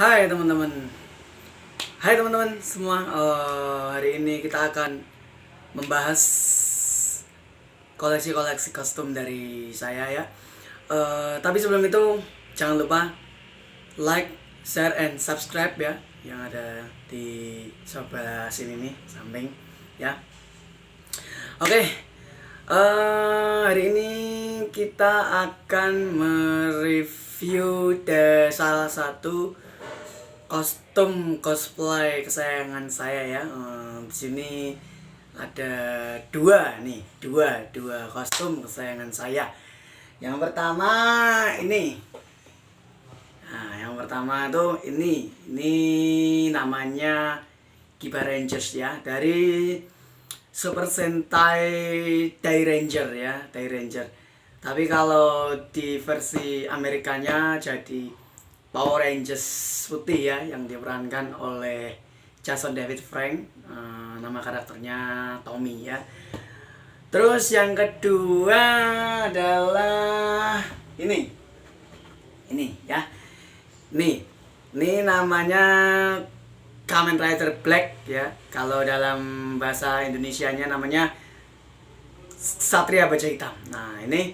Hai teman-teman, hai teman-teman semua. Hari ini kita akan membahas koleksi-koleksi kostum dari saya ya. Tapi sebelum itu jangan lupa like, share, and subscribe ya, yang ada di sebelah sini nih samping ya. Oke, hari ini kita akan mereview salah satu kostum cosplay kesayangan saya ya. Di sini ada dua kostum kesayangan saya. Yang pertama ini. Nah, yang pertama tuh ini namanya Kiba Rangers ya, dari Super Sentai Dai Ranger ya, Dai Ranger. Tapi kalau di versi Amerikanya jadi Power Rangers putih ya, yang diperankan oleh Jason David Frank. Nama karakternya Tommy ya. Terus yang kedua adalah ini ya. Ini namanya Kamen Rider Black ya. Kalau dalam bahasa Indonesianya namanya Satria Baja Hitam. Nah, ini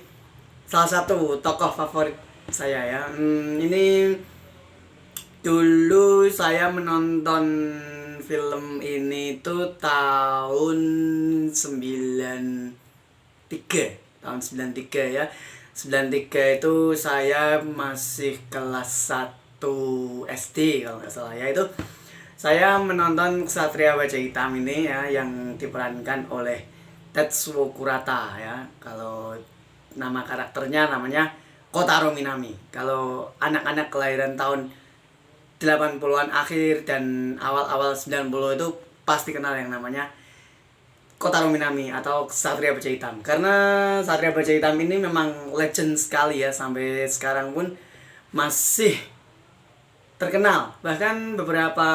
salah satu tokoh favorit saya ya. Ini dulu saya menonton film ini tuh tahun 93 ya. 93 itu saya masih kelas 1 SD kalau nggak salah ya. Itu saya menonton Ksatria Baja Hitam ini ya, yang diperankan oleh Tetsuo Kurata ya. Kalau nama karakternya namanya Kotaro Minami. Kalau anak-anak kelahiran tahun 80-an akhir dan awal-awal 90 itu pasti kenal yang namanya Kotaro Minami atau Ksatria Baja Hitam. Karena Ksatria Baja Hitam ini memang legend sekali ya, sampai sekarang pun masih terkenal. Bahkan beberapa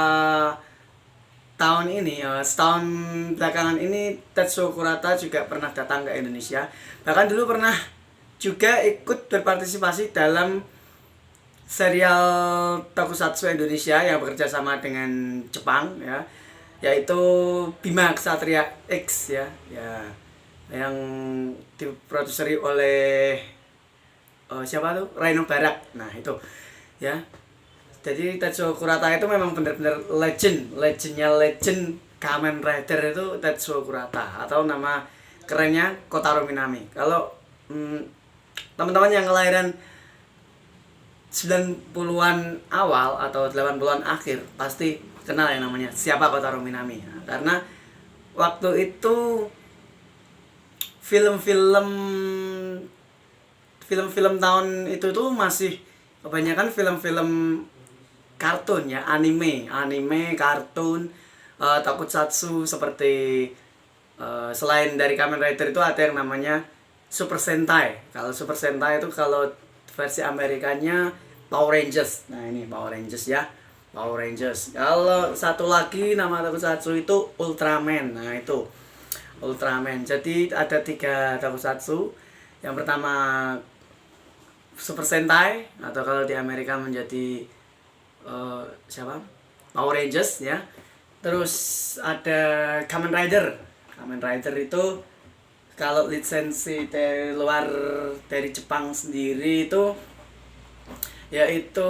tahun ini, setahun belakangan ini, Tetsuo Kurata juga pernah datang ke Indonesia. Bahkan dulu pernah juga ikut berpartisipasi dalam serial Tokusatsu Indonesia yang bekerja sama dengan Jepang ya, yaitu Bima Ksatria X ya, yang diproduseri oleh siapa tuh? Rhino Barak. Nah, itu ya. Jadi Tetsuo Kurata itu memang benar-benar legendnya legend Kamen Rider itu Tetsuo Kurata, atau nama kerennya Kotaro Minami. Kalau teman-teman yang kelahiran 90-an awal atau 80-an akhir pasti kenal yang namanya siapa Kotaro Minami. Nah, karena waktu itu film-film tahun itu tuh masih kebanyakan film-film kartun ya, anime, kartun, tokusatsu seperti selain dari Kamen Rider itu ada yang namanya Super Sentai. Kalau Super Sentai itu kalau versi Amerikanya Power Rangers. Nah, ini Power Rangers ya. Power Rangers. Kalau satu lagi nama tokusatsu itu Ultraman. Nah, itu Ultraman. Jadi ada 3 tokusatsu. Yang pertama Super Sentai, atau kalau di Amerika menjadi siapa? Power Rangers ya. Terus ada Kamen Rider. Kamen Rider itu kalau lisensi dari luar, dari Jepang sendiri itu yaitu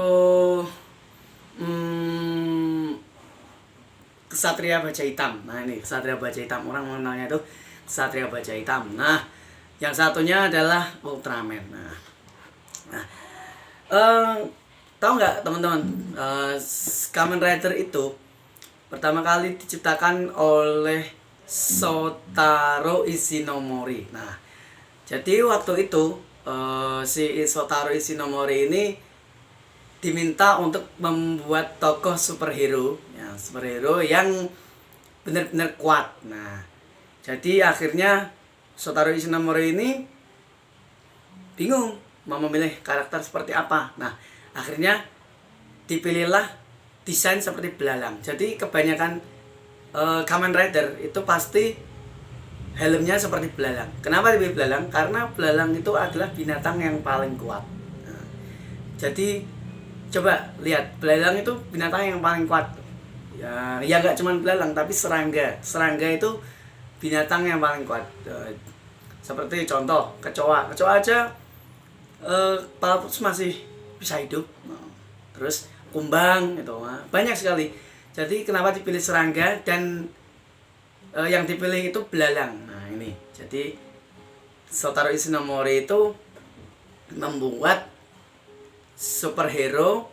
Ksatria Baja Hitam. Nah, ini Ksatria Baja Hitam, orang mengenalnya itu Ksatria Baja Hitam. Nah, yang satunya adalah Ultraman. Nah, tahu nggak teman-teman, Kamen Rider itu pertama kali diciptakan oleh Shotaro Ishinomori. Nah, jadi waktu itu si Shotaro Ishinomori ini diminta untuk membuat tokoh superhero yang benar-benar kuat. Nah, jadi akhirnya Shotaro Ishinomori ini bingung mau memilih karakter seperti apa. Nah, akhirnya dipilihlah desain seperti belalang. Jadi kebanyakan Kamen Rider itu pasti helmnya seperti belalang. Kenapa dipilih belalang? Karena belalang itu adalah binatang yang paling kuat. Nah, jadi Coba lihat, belalang itu binatang yang paling kuat. Ya nggak cuma belalang, tapi serangga. Serangga itu binatang yang paling kuat. Seperti contoh kecoa. Kecoa aja kepala putus masih bisa hidup. Terus kumbang itu banyak sekali. Jadi kenapa dipilih serangga dan yang dipilih itu belalang. Nah ini, jadi Shotaro Ishinomori itu membuat superhero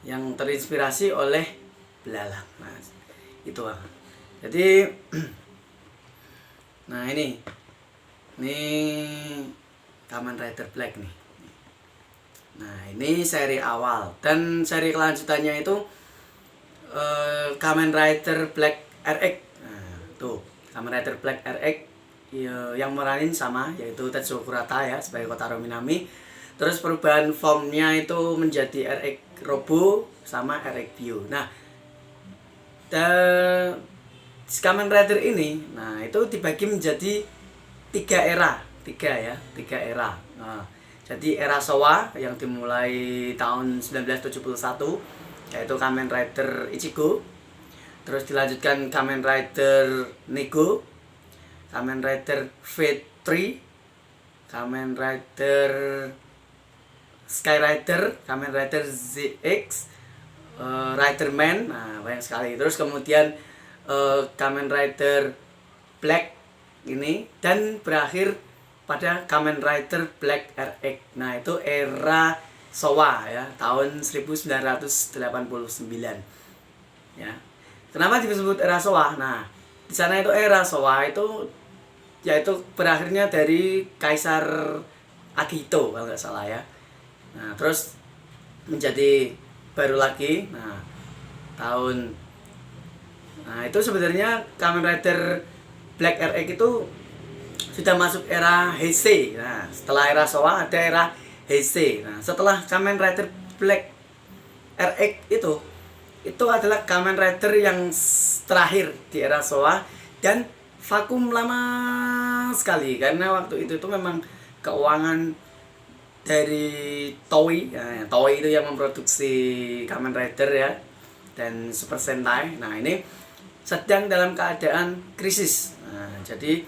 yang terinspirasi oleh belalang. Nah itu jadi nah ini Kamen Rider Black nih. Nah ini seri awal, dan seri kelanjutannya itu Kamen Rider Black RX. Nah tuh Kamen Rider Black RX yang meranin sama, yaitu Tetsuo Kurata ya sebagai Kotaro Minami. Terus perubahan formnya itu menjadi RX Robo sama RX Bio. Nah Kamen Rider ini, nah itu dibagi menjadi tiga era. Nah, jadi era Showa yang dimulai tahun 1971, yaitu Kamen Rider Ichigo. Terus dilanjutkan Kamen Rider Nego, Kamen Rider Fate 3, Kamen Rider Sky Rider, Kamen Rider ZX, Riderman, nah banyak sekali. Terus kemudian Kamen Rider Black ini, dan berakhir pada Kamen Rider Black RX. Nah itu era Showa ya, tahun 1989 ya. Kenapa disebut era Showa? Nah di sana itu era Showa itu yaitu berakhirnya dari Kaisar Akihito kalau nggak salah ya. Nah terus menjadi baru lagi, nah itu sebenarnya Kamen Rider Black RX itu sudah masuk era Heisei. Nah setelah era Showa ada era Heisei. Nah setelah Kamen Rider Black RX itu adalah Kamen Rider yang terakhir di era Showa, dan vakum lama sekali karena waktu itu memang keuangan dari Toei. Nah, Toei itu yang memproduksi Kamen Rider ya dan Super Sentai. Nah ini sedang dalam keadaan krisis. Nah, jadi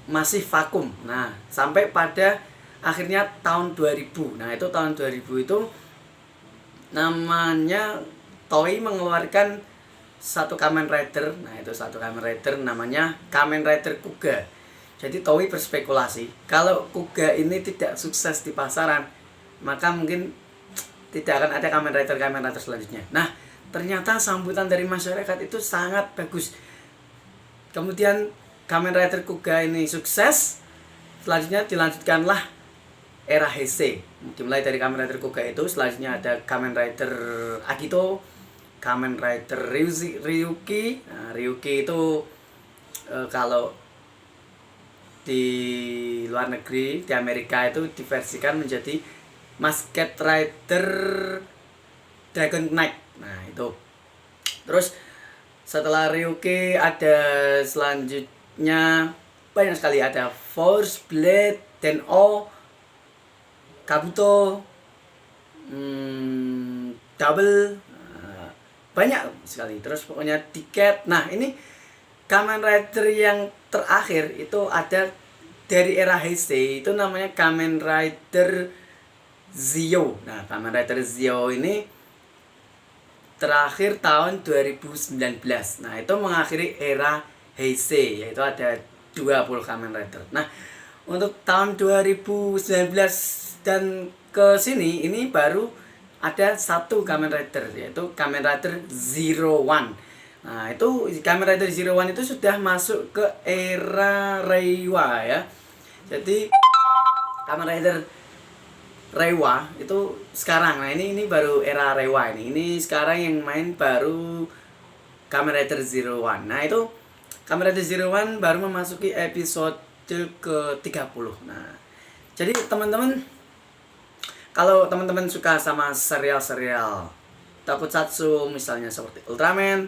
masih vakum. Nah sampai pada akhirnya tahun 2000. Nah itu tahun 2000 itu namanya Toei mengeluarkan satu Kamen Rider. Nah itu satu Kamen Rider namanya Kamen Rider Kuga. Jadi Toei berspekulasi kalau Kuga ini tidak sukses di pasaran, maka mungkin tidak akan ada Kamen Rider selanjutnya. Nah ternyata sambutan dari masyarakat itu sangat bagus. Kemudian Kamen Rider Kuga ini sukses. Selanjutnya dilanjutkanlah era Heisei. Dimulai dari Kamen Rider Kuga itu, selanjutnya ada Kamen Rider Akito, Kamen Rider Ryuki. Nah, Ryuki itu kalau di luar negeri, di Amerika itu diversikan menjadi Masked Rider Dragon Knight. Nah itu. Terus setelah Ryuki ada selanjutnya banyak sekali, ada Force, Blade, Ten-O, Kabuto, Double, banyak sekali. Terus pokoknya tiket. Nah ini Kamen Rider yang terakhir itu ada dari era Heisei, itu namanya Kamen Rider Zio. Nah Kamen Rider Zio ini terakhir tahun 2019. Nah itu mengakhiri era Heisei, yaitu ada 20 Kamen Rider. Nah untuk tahun 2019 dan ke sini ini baru ada satu Kamen Rider, yaitu Kamen Rider Zero One. Nah itu Kamen Rider Zero One itu sudah masuk ke era Reiwa ya. Jadi Kamen Rider Reiwa itu sekarang. Nah ini baru era Reiwa ini. Ini sekarang yang main baru Kamen Rider Zero One. Nah itu Kamen Rider Zero One baru memasuki episode ke-30. Nah jadi teman-teman, kalau teman-teman suka sama serial-serial tokusatsu misalnya seperti Ultraman,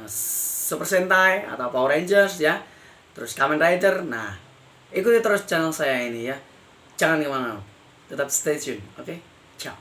Super Sentai atau Power Rangers ya, terus Kamen Rider, nah ikuti terus channel saya ini ya, jangan kemana, tetap stay tune, oke? Ciao.